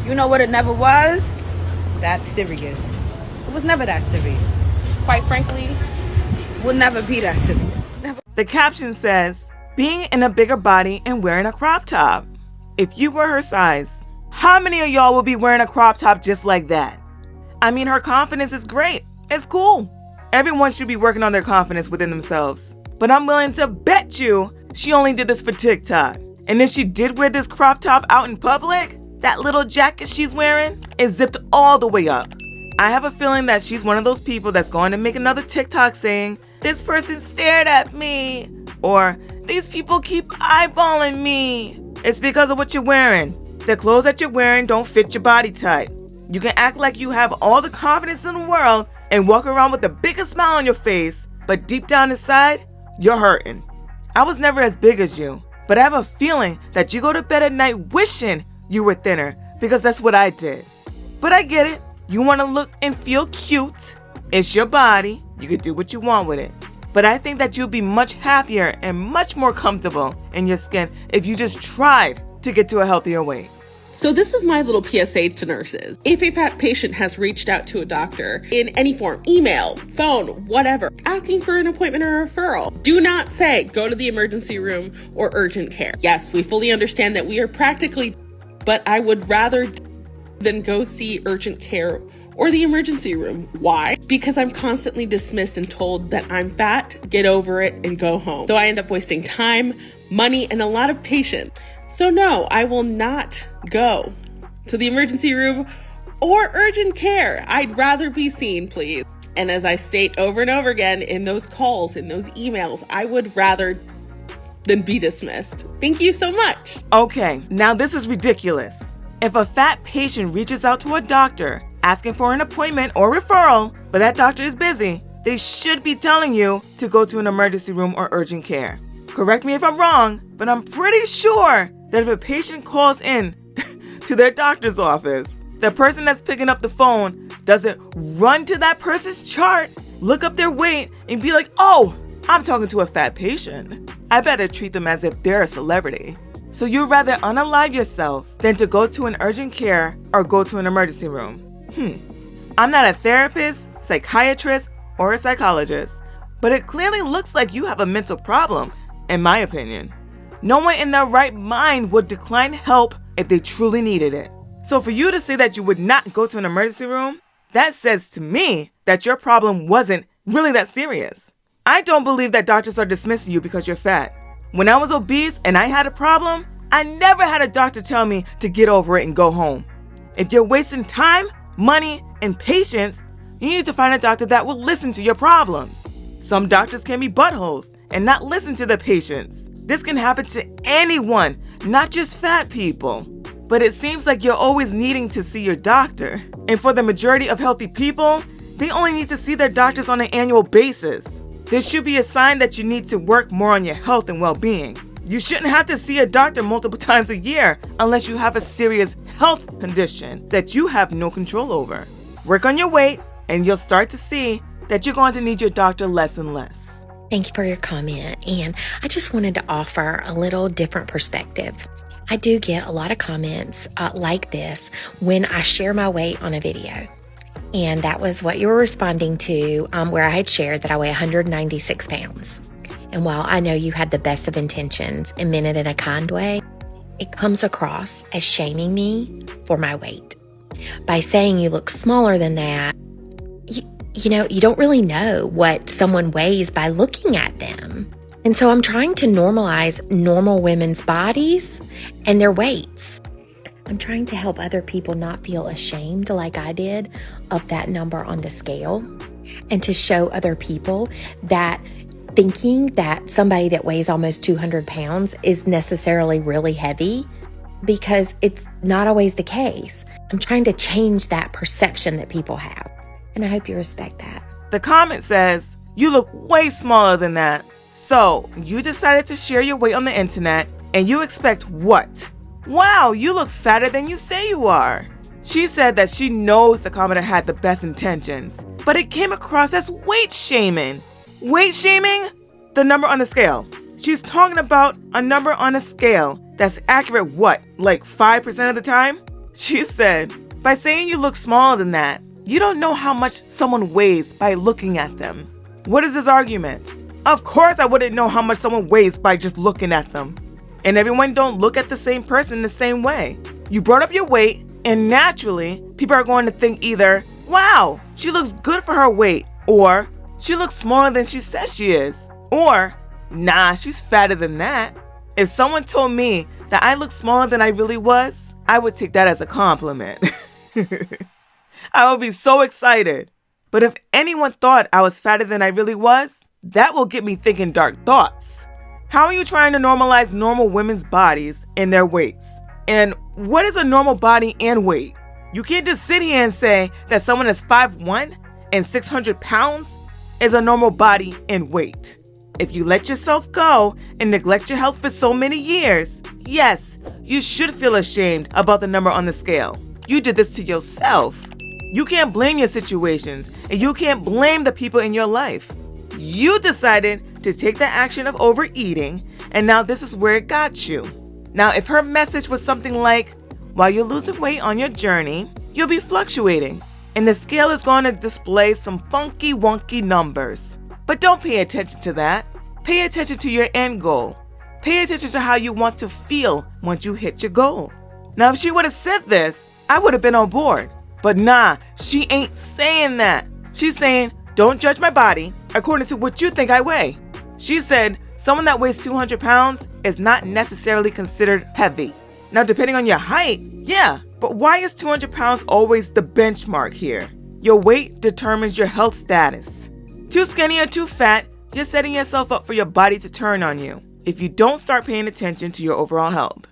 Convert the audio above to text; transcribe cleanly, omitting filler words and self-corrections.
You know what it never was? That serious. It was never that serious. Quite frankly, will never be that serious. Never. The caption says, being in a bigger body and wearing a crop top. If you were her size, how many of y'all will be wearing a crop top just like that? I mean, her confidence is great. It's cool. Everyone should be working on their confidence within themselves. But I'm willing to bet you she only did this for TikTok. And if she did wear this crop top out in public, that little jacket she's wearing is zipped all the way up. I have a feeling that she's one of those people that's going to make another TikTok saying, this person stared at me, or these people keep eyeballing me. It's because of what you're wearing. The clothes that you're wearing don't fit your body type. You can act like you have all the confidence in the world and walk around with the biggest smile on your face, but deep down inside, you're hurting. I was never as big as you, but I have a feeling that you go to bed at night wishing you were thinner, because that's what I did. But I get it. You want to look and feel cute. It's your body. You can do what you want with it. But I think that you'll be much happier and much more comfortable in your skin if you just tried to get to a healthier weight. So this is my little PSA to nurses. If a fat patient has reached out to a doctor in any form, email, phone, whatever, asking for an appointment or a referral, do not say, go to the emergency room or urgent care. Yes, we fully understand that we are practically, but I would rather than go see urgent care or the emergency room. Why? Because I'm constantly dismissed and told that I'm fat, get over it, and go home. So I end up wasting time, money, and a lot of patience. So no, I will not go to the emergency room or urgent care. I'd rather be seen, please. And as I state over and over again in those calls, in those emails, I would rather than be dismissed. Thank you so much. Okay, now this is ridiculous. If a fat patient reaches out to a doctor asking for an appointment or referral, but that doctor is busy, they should be telling you to go to an emergency room or urgent care. Correct me if I'm wrong, but I'm pretty sure that if a patient calls in to their doctor's office, the person that's picking up the phone doesn't run to that person's chart, look up their weight, and be like, oh, I'm talking to a fat patient. I better treat them as if they're a celebrity. So you'd rather unalive yourself than to go to an urgent care or go to an emergency room. I'm not a therapist, psychiatrist, or a psychologist, but it clearly looks like you have a mental problem, in my opinion. No one in their right mind would decline help if they truly needed it. So for you to say that you would not go to an emergency room, that says to me that your problem wasn't really that serious. I don't believe that doctors are dismissing you because you're fat. When I was obese and I had a problem, I never had a doctor tell me to get over it and go home. If you're wasting time, money, and patience, you need to find a doctor that will listen to your problems. Some doctors can be buttholes and not listen to the patients. This can happen to anyone, not just fat people. But it seems like you're always needing to see your doctor. And for the majority of healthy people, they only need to see their doctors on an annual basis. This should be a sign that you need to work more on your health and well-being. You shouldn't have to see a doctor multiple times a year unless you have a serious health condition that you have no control over. Work on your weight, and you'll start to see that you're going to need your doctor less and less. Thank you for your comment, and I just wanted to offer a little different perspective. I do get a lot of comments like this when I share my weight on a video. And that was what you were responding to, where I had shared that I weigh 196 pounds. And while I know you had the best of intentions and meant it in a kind way, it comes across as shaming me for my weight. By saying you look smaller than that, you know, you don't really know what someone weighs by looking at them. And so I'm trying to normalize normal women's bodies and their weights. I'm trying to help other people not feel ashamed like I did of that number on the scale, and to show other people that thinking that somebody that weighs almost 200 pounds is necessarily really heavy, because it's not always the case. I'm trying to change that perception that people have, and I hope you respect that. The comment says, you look way smaller than that. So you decided to share your weight on the internet, and you expect what? Wow, you look fatter than you say you are. She said that she knows the commenter had the best intentions, but it came across as weight shaming. Weight shaming? The number on the scale. She's talking about a number on a scale that's accurate what, like 5% of the time? She said, by saying you look smaller than that, you don't know how much someone weighs by looking at them. What is this argument? Of course I wouldn't know how much someone weighs by just looking at them. And everyone don't look at the same person the same way. You brought up your weight, and naturally, people are going to think either, wow, she looks good for her weight, or she looks smaller than she says she is, or nah, she's fatter than that. If someone told me that I look smaller than I really was, I would take that as a compliment. I would be so excited. But if anyone thought I was fatter than I really was, that will get me thinking dark thoughts. How are you trying to normalize normal women's bodies and their weights? And what is a normal body and weight? You can't just sit here and say that someone is 5'1" and 600 pounds is a normal body and weight. If you let yourself go and neglect your health for so many years, yes, you should feel ashamed about the number on the scale. You did this to yourself. You can't blame your situations, and you can't blame the people in your life. You decided to take the action of overeating, and now this is where it got you. Now, if her message was something like, while you're losing weight on your journey, you'll be fluctuating, and the scale is going to display some funky, wonky numbers. But don't pay attention to that. Pay attention to your end goal. Pay attention to how you want to feel once you hit your goal. Now, if she would have said this, I would have been on board. But nah, she ain't saying that. She's saying, don't judge my body according to what you think I weigh. She said, someone that weighs 200 pounds is not necessarily considered heavy. Now, depending on your height, yeah, but why is 200 pounds always the benchmark here? Your weight determines your health status. Too skinny or too fat, you're setting yourself up for your body to turn on you if you don't start paying attention to your overall health.